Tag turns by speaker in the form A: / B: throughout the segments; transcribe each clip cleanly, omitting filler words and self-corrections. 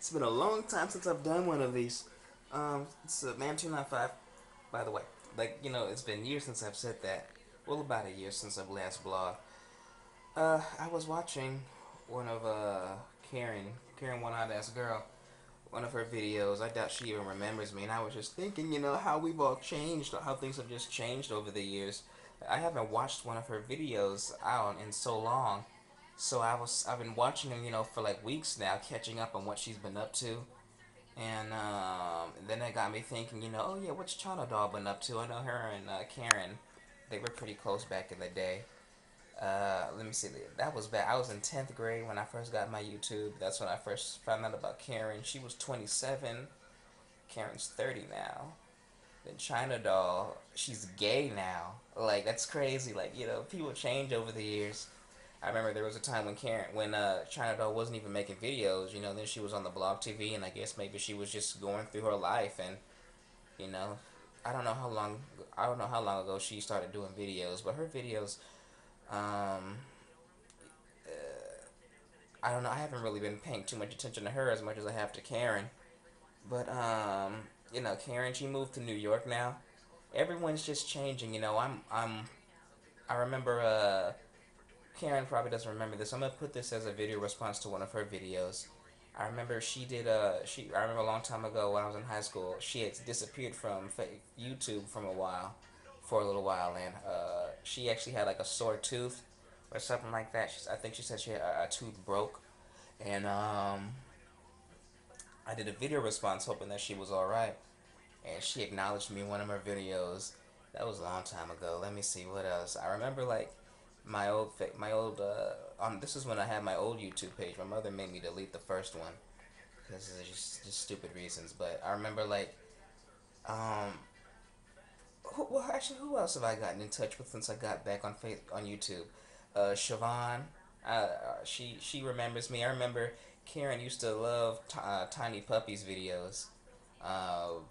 A: It's been a long time since I've done one of these. It's a Man 295, by the way. Like, it's been years since I've said that. Well, about a year since I've last blogged. I was watching one of, Caryn, One Hot Ass Girl, one of her videos. I doubt she even remembers me. And I was just thinking, how we've all changed, how things have just changed over the years. I haven't watched one of her videos out in so long. So I've been watching them, for like weeks now, catching up on what she's been up to. And then it got me thinking, oh yeah, what's China Doll been up to? I know her and Caryn, they were pretty close back in the day. Let me see, that was back. I was in 10th grade when I first got my YouTube. That's when I first found out about Caryn. She was 27. Caryn's 30 now. Then China Doll, she's gay now. Like, that's crazy. Like, people change over the years. I remember there was a time when China Doll wasn't even making videos. Then she was on the blog TV, and I guess maybe she was just going through her life, and you know, I don't know how long I don't know how long ago she started doing videos, but her videos, um, I don't know. I haven't really been paying too much attention to her as much as I have to Caryn. But Caryn, she moved to New York now. Everyone's just changing. I remember Caryn probably doesn't remember this. I'm gonna put this as a video response to one of her videos. I remember she did she I remember a long time ago when I was in high school, she had disappeared from YouTube from a while, for a little while, and she actually had like a sore tooth or something like that. I think she said she had a tooth broke, and I did a video response hoping that she was all right, and she acknowledged me in one of her videos. That was a long time ago. Let me see what else. I remember like my old this is when I had my old YouTube page. My mother made me delete the first one because of just stupid reasons. But I remember like um well, actually, who else have I gotten in touch with since I got back on YouTube? Siobhan, she remembers me. I remember Caryn used to love Tiny Puppies videos. Uh,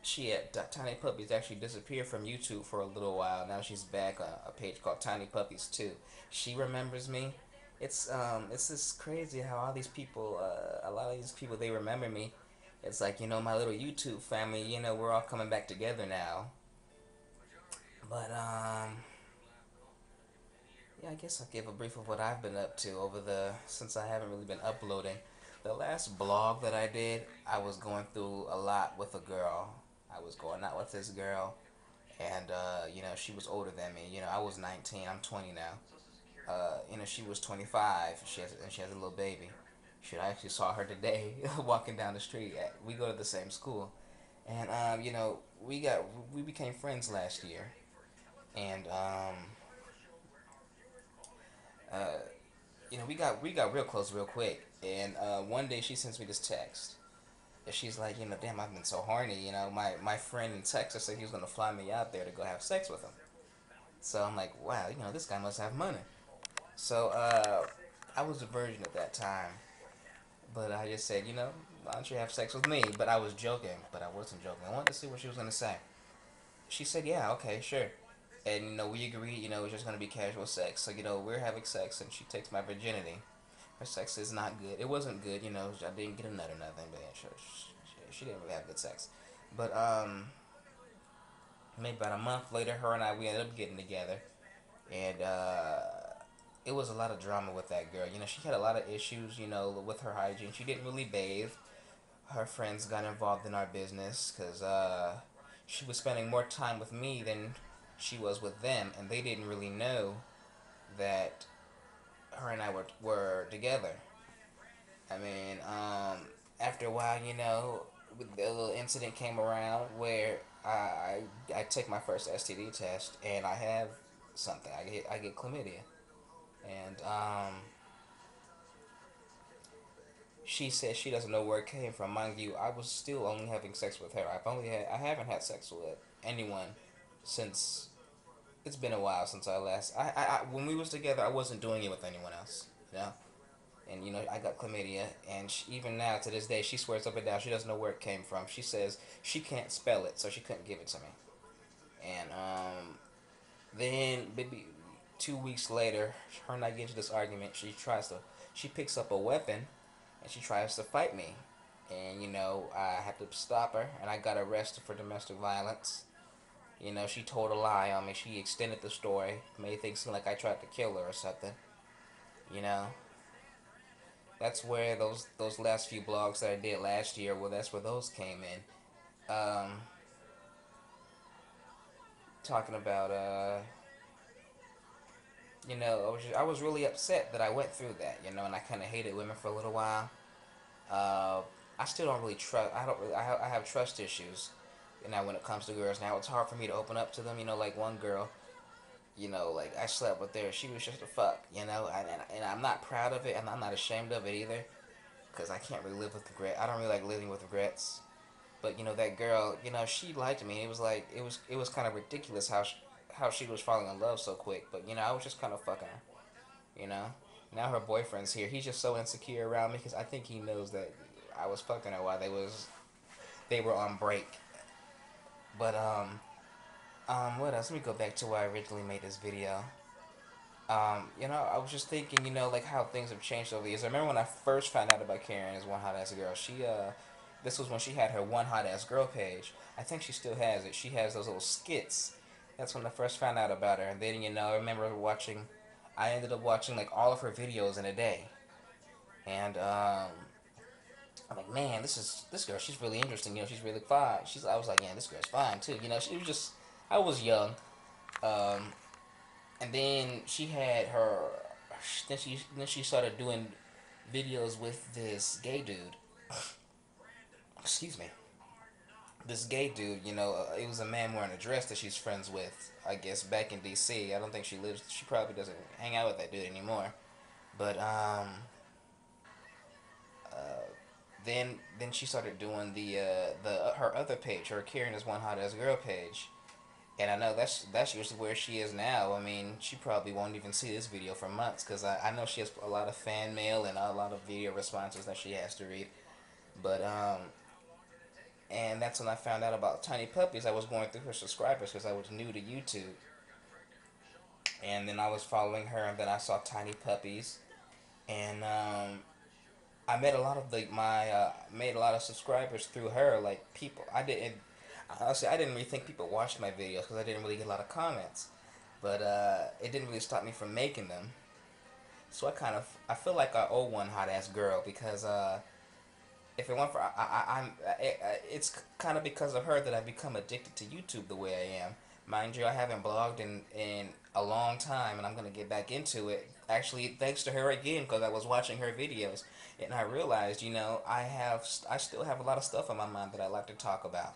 A: she had Tiny Puppies actually disappeared from YouTube for a little while. Now she's back on a page called Tiny Puppies 2. She remembers me. It's just crazy how all these people, a lot of these people, they remember me. It's like, my little YouTube family. We're all coming back together now. But yeah, I guess I'll give a brief of what I've been up to over the since I haven't really been uploading. The last blog that I did, I was going through a lot with a girl. I was going out with this girl, and she was older than me. I was 19. I'm 20 now. She was 25. She has a little baby. Shit, I actually saw her today walking down the street. We go to the same school, and we became friends last year, and uh, we got real close real quick. And one day she sends me this text. And she's like, damn, I've been so horny. My friend in Texas said he was gonna fly me out there to go have sex with him. So I'm like, wow, this guy must have money. So I was a virgin at that time, but I just said, why don't you have sex with me? But I was joking, but I wasn't joking. I wanted to see what she was gonna say. She said, yeah, okay, sure. And we agreed, it was just gonna be casual sex. So we're having sex, and she takes my virginity. Her sex is not good. It wasn't good, I didn't get a nut or nothing, but yeah, she didn't really have good sex. But maybe about a month later, her and I we ended up getting together, and it was a lot of drama with that girl. She had a lot of issues, with her hygiene. She didn't really bathe. Her friends got involved in our business because she was spending more time with me than she was with them, and they didn't really know that her and I were together. I mean, after a while, the little incident came around where I take my first STD test and I have something. I get chlamydia, and she says she doesn't know where it came from. Mind you, I was still only having sex with her. I haven't had sex with anyone since it's been a while since I last. When we was together, I wasn't doing it with anyone else. And I got chlamydia, and even now to this day, she swears up and down she doesn't know where it came from. She says she can't spell it, so she couldn't give it to me. And then maybe 2 weeks later, her and I get into this argument. She picks up a weapon and she tries to fight me. And I had to stop her, and I got arrested for domestic violence. She told a lie on me. She extended the story, made things seem like I tried to kill her or something. You know, that's where those last few blogs that I did last year, well, that's where those came in. Talking about I was really upset that I went through that, and I kind of hated women for a little while. Uh, I still don't really trust. I don't really. I have trust issues. When it comes to girls, now it's hard for me to open up to them. Like one girl, like I slept with her. She was just a fuck. And I'm not proud of it, and I'm not ashamed of it either, because I can't really live with regret. I don't really like living with regrets. But that girl, she liked me. It was like it was kind of ridiculous how she was falling in love so quick. But I was just kind of fucking her. You know. Now her boyfriend's here. He's just so insecure around me because I think he knows that I was fucking her while they were on break. But what else? Let me go back to why I originally made this video. I was just thinking, like how things have changed over the years. I remember when I first found out about Caryn as one hot ass girl. This was when she had her one hot ass girl page. I think she still has it. She has those little skits. That's when I first found out about her. And then, I remember watching. I ended up watching like all of her videos in a day. And I'm like, man, this girl. She's really interesting. She's really fine. I was like, yeah, this girl's fine too. She was just. I was young. Um, and then she had her. Then she started doing videos with this gay dude. Excuse me. This gay dude, it was a man wearing a dress that she's friends with. I guess back in D.C. I don't think she lives. She probably doesn't hang out with that dude anymore. But then she started doing the her other page, her Caryn is one hot ass girl page, and I know that's usually where she is now. I mean, she probably won't even see this video for months because I know she has a lot of fan mail and a lot of video responses that she has to read. But and that's when I found out about Tiny Puppies. I was going through her subscribers because I was new to YouTube, and then I was following her, and then I saw Tiny Puppies, and I met a lot of made a lot of subscribers through her. Like people, I didn't really think people watched my videos because I didn't really get a lot of comments, but it didn't really stop me from making them. So I feel like I owe one hot ass girl because if it weren't for it's kind of because of her that I've become addicted to YouTube the way I am. Mind you, I haven't blogged in a long time, and I'm gonna get back into it. Actually, thanks to her again, because I was watching her videos, and I realized, I still have a lot of stuff on my mind that I like to talk about.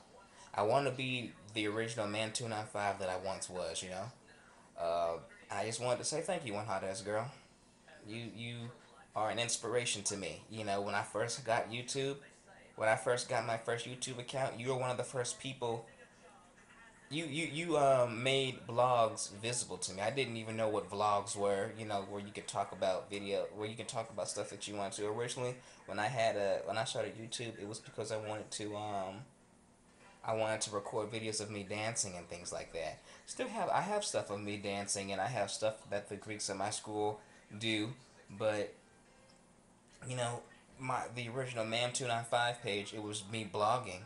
A: I want to be the original Man 295 that I once was. Uh, I just wanted to say thank you, one hot ass girl. You are an inspiration to me. When I first got YouTube, when I first got my first YouTube account, you were one of the first people. You made blogs visible to me. I didn't even know what vlogs were. Where you could talk about where you could talk about stuff that you want to. Originally, when I started YouTube, it was because I wanted to record videos of me dancing and things like that. I have stuff of me dancing, and I have stuff that the Greeks at my school do, but you know, the original Mam295 page, it was me blogging,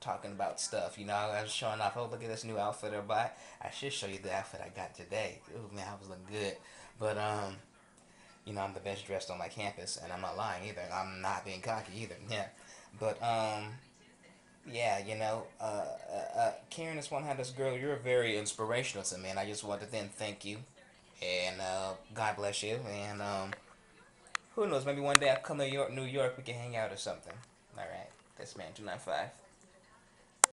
A: talking about stuff. I was showing off. Oh, look at this new outfit I bought. I should show you the outfit I got today. Oh man, I was looking good. But I'm the best dressed on my campus, and I'm not lying either. I'm not being cocky either. Yeah, but yeah, Caryn is one had this girl. You're very inspirational to me, and I just want to then thank you, and God bless you, and who knows? Maybe one day I'll come to New York. We can hang out or something. All right, that's Man 295.